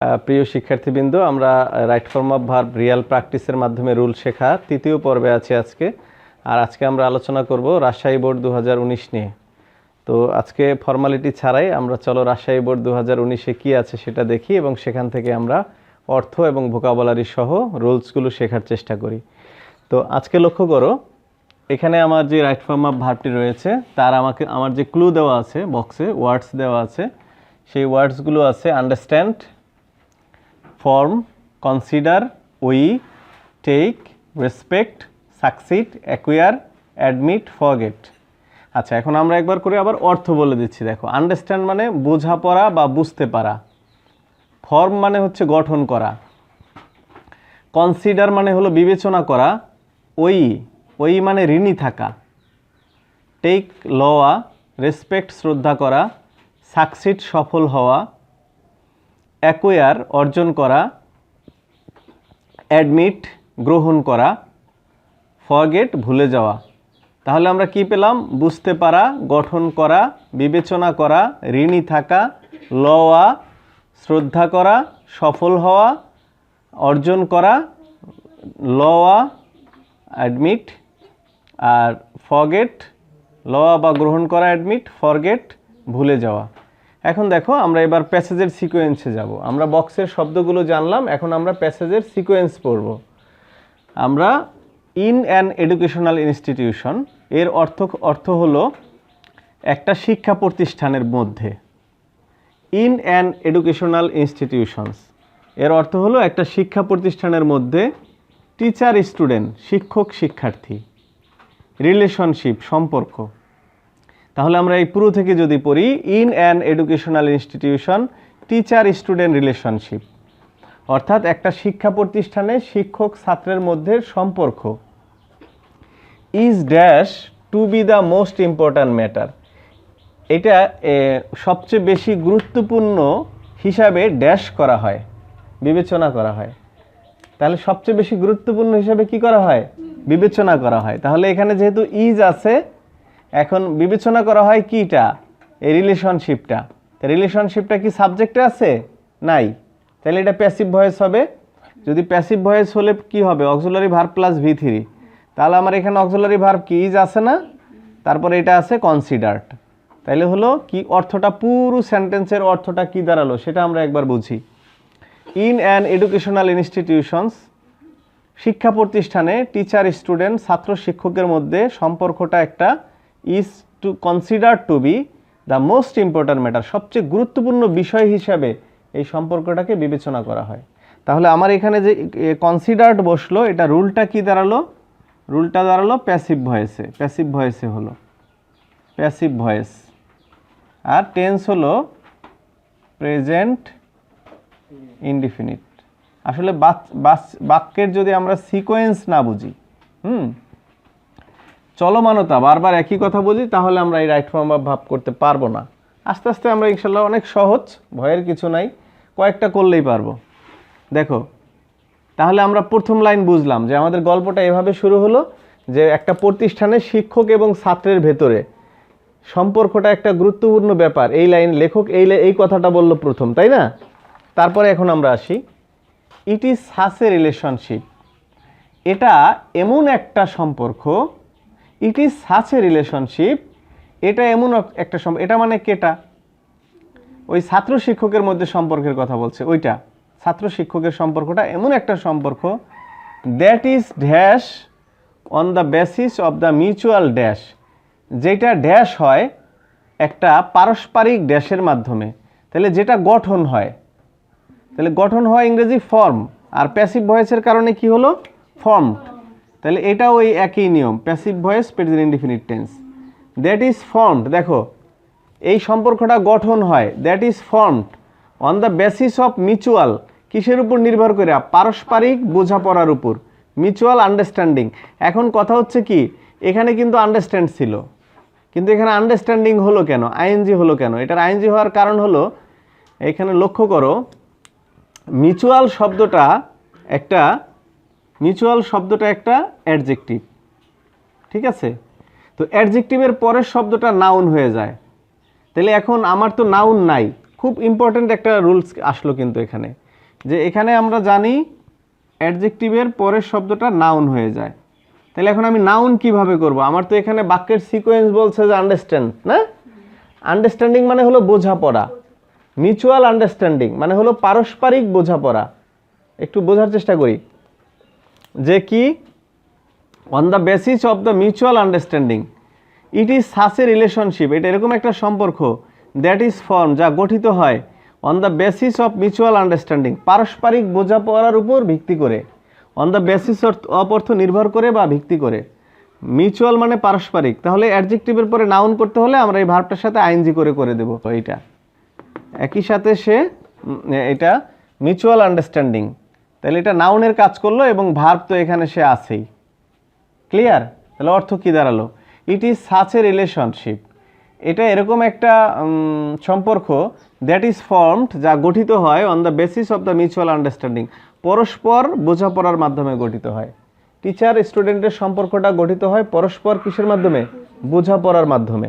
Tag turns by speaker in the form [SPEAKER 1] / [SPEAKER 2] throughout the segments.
[SPEAKER 1] প্রিয় শিক্ষার্থীবৃন্দ, আমরা right form of verb Real প্র্যাকটিসের মাধ্যমে রুল শেখা তৃতীয় পর্বে আছি আজকে। আর আজকে আমরা আলোচনা করব রাজশাহী বোর্ড 2019 নিয়ে। তো আজকে ফর্মালিটি ছাড়াই আমরা চলো রাজশাহী বোর্ড 2019-এ কী আছে সেটা দেখি এবং সেখান থেকে আমরা অর্থ এবং ভোকাবুলারি সহ রুলসগুলো শেখার চেষ্টা করি। তো আজকে লক্ষ্য করো, এখানে আমার যে রাইট ফর্ম অফ ভার্বটি রয়েছে তার আমার যে ক্লু দেওয়া আছে, বক্সে ওয়ার্ডস দেওয়া আছে, সেই ওয়ার্ডসগুলো আছে understand, form, consider, we, take, respect, succeed, acquire, admit, forget. আচ্ছা, এখন আমরা একবার করে আবার অর্থ বলে দিচ্ছি। দেখো, আন্ডারস্ট্যান্ড মানে বোঝাপড়া বা বুঝতে পারা, ফর্ম মানে হচ্ছে গঠন করা, কনসিডার মানে হলো বিবেচনা করা, ওই মানে ঋণী থাকা, টেক লওয়া, রেসপেক্ট শ্রদ্ধা করা, সাকসিড সফল হওয়া, অ্যাকোয়ার অর্জন করা, অ্যাডমিট গ্রহণ করা, ফরগেট ভুলে যাওয়া। তাহলে আমরা কি পেলাম? বুঝতে পারা, গঠন করা, বিবেচনা করা, ঋণী থাকা, লওয়া, শ্রদ্ধা করা, সফল হওয়া, অর্জন করা, লওয়া, অ্যাডমিট, আর ফরগেট, লওয়া বা গ্রহণ করা, অ্যাডমিট, ফরগেট ভুলে যাওয়া। এখন দেখো, আমরা এবার প্যাসেজের সিকোয়েন্সে যাব। আমরা বক্সের শব্দগুলো জানলাম, এখন আমরা প্যাসেজের সিকোয়েন্স পড়ব। আমরা ইন অ্যান এডুকেশনাল ইনস্টিটিউশন এর অর্থ হলো একটা শিক্ষা প্রতিষ্ঠানের মধ্যে। ইন অ্যান এডুকেশনাল ইনস্টিটিউশনস এর অর্থ হলো একটা শিক্ষা প্রতিষ্ঠানের মধ্যে। টিচার স্টুডেন্ট শিক্ষক শিক্ষার্থী, রিলেশনশিপ সম্পর্ক। তাহলে আমরা এই পুরো থেকে যদি পড়ি, in an educational institution teacher student relationship, অর্থাৎ একটা শিক্ষা প্রতিষ্ঠানে শিক্ষক ছাত্রের মধ্যে সম্পর্ক। Is dash to be the most important matter, এটা সবচেয়ে বেশি গুরুত্বপূর্ণ হিসাবে ড্যাশ করা হয়, বিবেচনা করা হয়। তাহলে সবচেয়ে বেশি গুরুত্বপূর্ণ হিসাবে কি করা হয়? বিবেচনা করা হয়। তাহলে এখানে যেহেতু ইজ আছে, এখন বিবেচনা করা হয় কিটা? এই রিলেশনশিপটা। রিলেশনশিপটা কি সাবজেক্টে আছে? নাই। তাহলে এটা প্যাসিভ ভয়েস হবে। যদি প্যাসিভ ভয়েস হলে কি হবে? Auxiliary verb plus V3। তাহলে আমার এখানে অক্সিলারি ভার্ব কি ইজ আছে না, তারপরে এটা আছে কনসিডার্ড। তাইলে হলো কি অর্থটা, পুরো সেন্টেন্সের অর্থটা কি দাঁড়ালো সেটা আমরা একবার বুঝি। ইন অ্যান এডুকেশনাল ইনস্টিটিউশনস শিক্ষা প্রতিষ্ঠানে টিচার স্টুডেন্ট ছাত্র শিক্ষকের মধ্যে সম্পর্কটা একটা is two consider to be the most important matter, সবচেয়ে গুরুত্বপূর্ণ বিষয় হিসাবে এই সম্পর্কটাকে বিবেচনা করা হয়। তাহলে আমার এখানে যে কনসিডার্ড বসলো, এটা রুলটা কি দাঁড়ালো? রুলটা দাঁড়ালো প্যাসিভ ভয়েসে। প্যাসিভ ভয়েসে হলো প্যাসিভ ভয়েস, আর টেন্স হলো প্রেজেন্ট ইনডিফিনিট। আসলে বাক্যের যদি আমরা সিকোয়েন্স না বুঝি, চলমানতা বারবার একই কথা বুঝি, তাহলে আমরা এই রাইট ফর্ম অফ ভার্ব করতে পারবো না। আস্তে আস্তে আমরা ইনশাল্লাহ, অনেক সহজ, ভয়ের কিছু নাই, কয়েকটা করলেই পারবো। দেখো, তাহলে আমরা প্রথম লাইন বুঝলাম যে আমাদের গল্পটা এভাবে শুরু হলো যে একটা প্রতিষ্ঠানে শিক্ষক এবং ছাত্রের ভেতরে সম্পর্কটা একটা গুরুত্বপূর্ণ ব্যাপার। এই লাইন লেখক এই কথাটা বললো প্রথম, তাই না? তারপরে এখন আমরা আসি, it is such a relationship, এটা এমন একটা সম্পর্ক। It is such a relationship, এটা এমন একটা সম্পর্ক। এটা মানে কেটা? ওই ছাত্র শিক্ষকের মধ্যে সম্পর্কের কথা বলছে, ওইটা ছাত্র শিক্ষকের সম্পর্কটা এমন একটা সম্পর্ক। That is dash on the basis of the mutual dash, যেটা ড্যাশ হয় একটা পারস্পরিক ড্যাশের মাধ্যমে। তাহলে যেটা গঠন হয়, তাহলে গঠন হয় ইংরেজি ফর্ম, আর প্যাসিভ ভয়েসের কারণে কি হলো? ফর্মড। তাহলে এটাও ওই একই নিয়ম, passive voice present indefinite tense. That is formed, দেখো এই সম্পর্কটা গঠন হয়, that is formed on the basis of mutual, কিসের উপর নির্ভর করে? পারস্পরিক বোঝাপড়ার উপর, মিউচুয়াল আন্ডারস্ট্যান্ডিং। এখন কথা হচ্ছে কি, এখানে কিন্তু আন্ডারস্ট্যান্ড ছিল, কিন্তু এখানে আন্ডারস্ট্যান্ডিং হলো কেন? আইএনজি হলো কেন? এটার আইএনজি হওয়ার কারণ হলো, এখানে লক্ষ্য করো, মিউচুয়াল শব্দটা একটা অ্যাডজেক্টিভ, ঠিক আছে? তো অ্যাডজেক্টিভের পরের শব্দটা নাউন হয়ে যায়। তাহলে এখন আমার তো নাউন নাই, খুব ইম্পর্ট্যান্ট একটা রুলস আসলো কিন্তু এখানে। যে এখানে আমরা জানি অ্যাডজেক্টিভের পরের শব্দটা নাউন হয়ে যায়। তাহলে এখন আমি নাউন কিভাবে করব? আমার তো এখানে বাক্যের সিকোয়েন্স বলছে যে আন্ডারস্ট্যান্ড, না? আন্ডারস্ট্যান্ডিং মানে হলো বোঝাপড়া, মিউচুয়াল আন্ডারস্ট্যান্ডিং মানে হলো পারস্পরিক বোঝাপড়া। একটু বোঝার চেষ্টা করি যে কি, on the basis of the mutual understanding it is such a relationship, এটা এরকম একটা সম্পর্ক, দ্যাট ইজ ফর্ম, যা গঠিত হয় on the basis of mutual understanding, পারস্পরিক বোঝাপড়ার উপর ভিত্তি করে। অন দ্য বেসিস অফ অর্থ নির্ভর করে বা ভিত্তি করে, মিউচুয়াল মানে পারস্পরিক। তাহলে অ্যাডজেক্টিভের পরে নাউন করতে হলে আমরা এই ভার্বটার সাথে আইএনজি করে দেবো। এইটা একই সাথে সে এটা মিউচুয়াল আন্ডারস্ট্যান্ডিং, তাহলে এটা নাউনের কাজ করলো এবং ভার্ব তো এখানে সে আছেই। ক্লিয়ার? তাহলে অর্থ কি দাঁড়ালো? It is such a relationship, এটা এরকম একটা সম্পর্ক, দ্যাট ইজ ফর্মড, যা গঠিত হয় on the basis of the mutual understanding, পরস্পর বোঝাপড়ার মাধ্যমে গঠিত হয়। টিচার স্টুডেন্টের সম্পর্কটা গঠিত হয় পরস্পর কিসের মাধ্যমে? বোঝাপড়ার মাধ্যমে।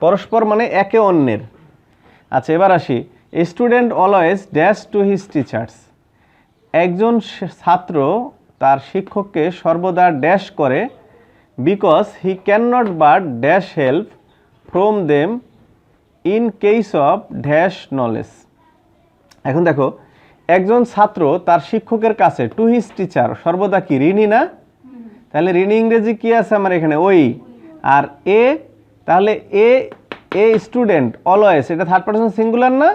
[SPEAKER 1] পরস্পর মানে একে অন্যের। আচ্ছা, এবার আসি, student always dash two his teachers, একজন ছাত্র তার শিক্ষককে সর্বদা ড্যাশ করে, because he can not but dash help from them in case of dash knowledge. এখন দেখো, একজন ছাত্র তার শিক্ষকের কাছে, টু হিজ টিচার, সর্বদা কি ঋণী না? তাহলে ঋণী ইংরেজি কি আছে আমার এখানে? ওই। আর এ, তাহলে এ স্টুডেন্ট অলওয়েজ, এটা থার্ড পারসন সিঙ্গুলার না,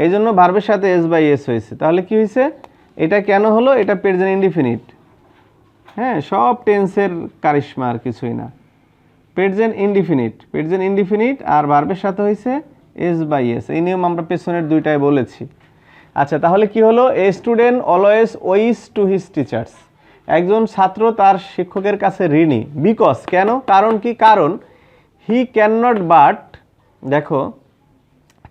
[SPEAKER 1] এই জন্য ভার্বের সাথে এস বাই এস হয়েছে। তাহলে কি হয়েছে? এটা কেন হলো? এটা প্রেজেন্ট ইনডিফিনিট। হ্যাঁ, সব টেন্সের কারিশমা, আর কিছুই না। প্রেজেন্ট ইনডিফিনিট আর ভার্বের সাথে হয়েছে এস বাই এস। এই নিয়ম আমরা পেছনের দুইটায় বলেছি। আচ্ছা, তাহলে কি হলো? A student always owes to his teachers, একজন ছাত্র তার শিক্ষকের কাছে ঋণী, বিকজ, কেন? কারণ কি? কারণ হি ক্যান নট বাট, দেখো,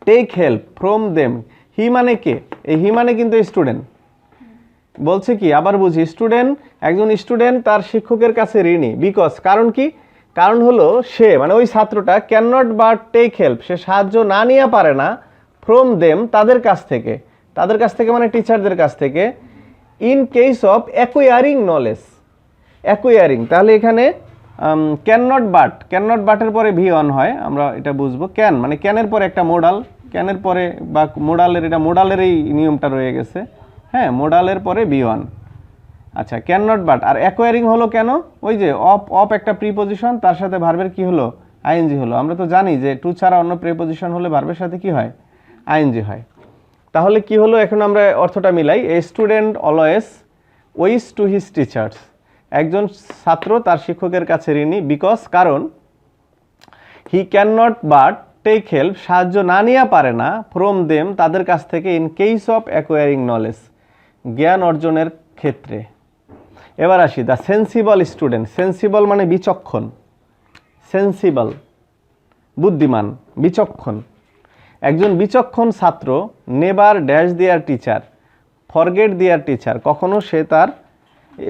[SPEAKER 1] টেক হেল্প ফ্রম দেম, হি মানে কে? এই হি মানে কিন্তু স্টুডেন্ট। বলছে কি, আবার বুঝি, স্টুডেন্ট, একজন স্টুডেন্ট তার শিক্ষকের কাছে ঋণী, বিকজ, কারণ কি? কারণ হলো সে, মানে ওই ছাত্রটা, can not but take help, সে সাহায্য না নিয়ে পারে না, ফ্রম দেম, তাদের কাছ থেকে। তাদের কাছ থেকে মানে টিচারদের কাছ থেকে, ইন কেস অফ অ্যাকুয়ারিং নলেজ। অ্যাকুয়ারিং, তাহলে এখানে ক্যান নট বাটের পরে ভি অন হয়, আমরা এটা বুঝবো। ক্যান মানে ক্যানের পরে একটা মোডাল, ক্যানের পরে বা মোডালের, এটা মোডালের এই নিয়মটা রয়ে গেছে। হ্যাঁ, মোডালের পরে বি ওয়ান। আচ্ছা, ক্যান নট বাট। আর অ্যাকোয়ারিং হলো কেন? ওই যে অফ একটা প্রিপোজিশন, তার সাথে ভার্বের কি হলো? আইএনজি হলো। আমরা তো জানি যে টু ছাড়া অন্য প্রিপোজিশন হলে ভার্বের সাথে কি হয়? আইএনজি হয়। তাহলে কি হলো? এখন আমরা অর্থটা মিলাই। A student always owes to his teachers, একজন ছাত্র তার শিক্ষকের কাছে ঋণী, বিকজ, কারণ he can not but take help, সাহায্য না নিয়ে পারে না, ফ্রম দেম, তাদের কাছ থেকে, in case of acquiring knowledge, জ্ঞান অর্জনের ক্ষেত্রে। এবার আসি, দ্য সেন্সিবল স্টুডেন্ট, সেন্সিবল মানে বিচক্ষণ, সেন্সিবল বুদ্ধিমান, বিচক্ষণ। একজন বিচক্ষণ ছাত্র never dash their teacher, forget their teacher, কখনো সে তার,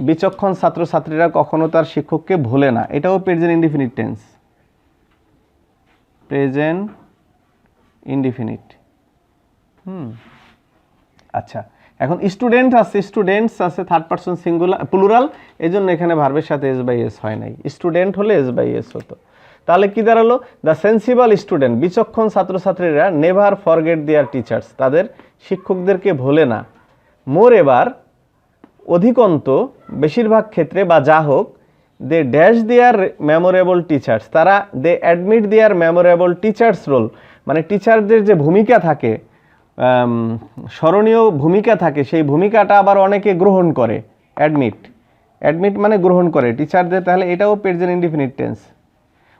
[SPEAKER 1] বিচক্ষণ ছাত্রছাত্রীরা কখনো তার শিক্ষককে ভোলে না। এটাও present indefinite tense, present indefinite. আচ্ছা, এখন স্টুডেন্টস আছে থার্ড পারসন সিঙ্গুলার প্লুরাল, এই জন্য এখানে ভার্বের সাথে এস বাই এস হয় নাই। স্টুডেন্ট হলে এস বাই এস হতো। তাহলে কি দাঁড়ালো? দ্য সেন্সিবল স্টুডেন্ট, বিচক্ষণ ছাত্রছাত্রীরা, নেভার ফরগেট দেয়ার টিচার্স, তাদের শিক্ষকদেরকে ভোলে না। মোর এবার, অধিকন্ত, বেশিরভাগ ক্ষেত্রে বা যা হোক, they dash their memorable teachers, তারা they admit their memorable teachers role, মানে টিচারদের যে ভূমিকা থাকে, স্মরণীয় ভূমিকা থাকে, সেই ভূমিকাটা আবার অনেকে গ্রহণ করে। অ্যাডমিট মানে গ্রহণ করে টিচারদের। তাহলে এটাও প্রেজেন্ট ইনডিফিনিট টেন্স।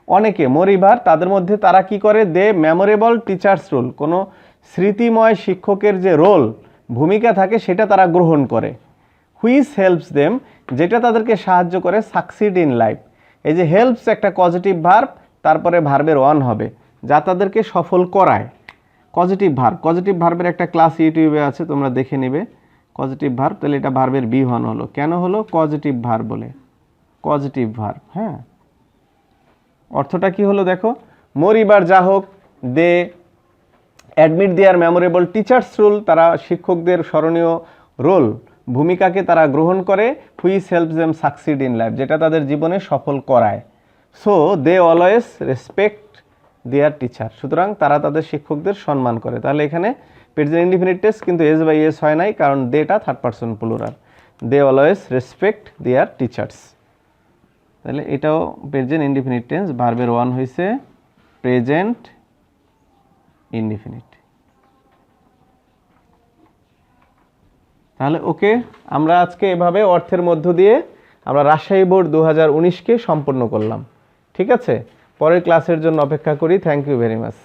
[SPEAKER 1] অনেকে, মরিবার, তাদের মধ্যে তারা কি করে? দে মেমোরেবল টিচার্স রোল, কোনো স্মৃতিময় শিক্ষকের যে রোল, ভূমিকা থাকে, সেটা তারা গ্রহণ করে। হুইচ হেল্পস দেম, যেটা তাদেরকে সাহায্য করে, সাকসিড ইন লাইফ। এই যে হেল্পস একটা পজিটিভ ভার্ব, তারপরে ভার্বের ওয়ান হবে, যা তাদেরকে সফল করায়। পজিটিভ ভার্বের একটা ক্লাস ইউটিউবে আছে, তোমরা দেখে নেবে। পজিটিভ ভার্ব, তাহলে এটা ভার্বের বি ওয়ান হলো। কেন হলো? পজিটিভ ভার্ব বলে, পজিটিভ ভার্ব। হ্যাঁ, অর্থটা কি হলো দেখো, মরিবার, যা হোক, they admit their memorable teachers role, তারা শিক্ষকদের স্মরণীয় রোল ভূমিকাকে তারা গ্রহণ করে, which helps them succeed in life, যেটা তাদের জীবনে সফল করায়। So they always respect their teacher, সুতরাং তারা তাদের শিক্ষকদের সম্মান করে। তাহলে এখানে প্রেজেন্ট ইনডিফিনিট টেন্স কিন্তু এস বাই এস হয় নাই, কারণ দেটা third person plural. They always respect their teachers. তাহলে এটাও প্রেজেন্ট ইনডিফিনিট টেন্স, ভার্বের ওয়ান হয়েছে প্রেজেন্ট ইনডিফিনিট। তাহলে ওকে, আমরা আজকে এভাবে অর্থের মধ্য দিয়ে আমরা রাজশাহী বোর্ড 2019কে সম্পন্ন করলাম। ঠিক আছে, পরের ক্লাসের জন্য অপেক্ষা করি। Thank you very much.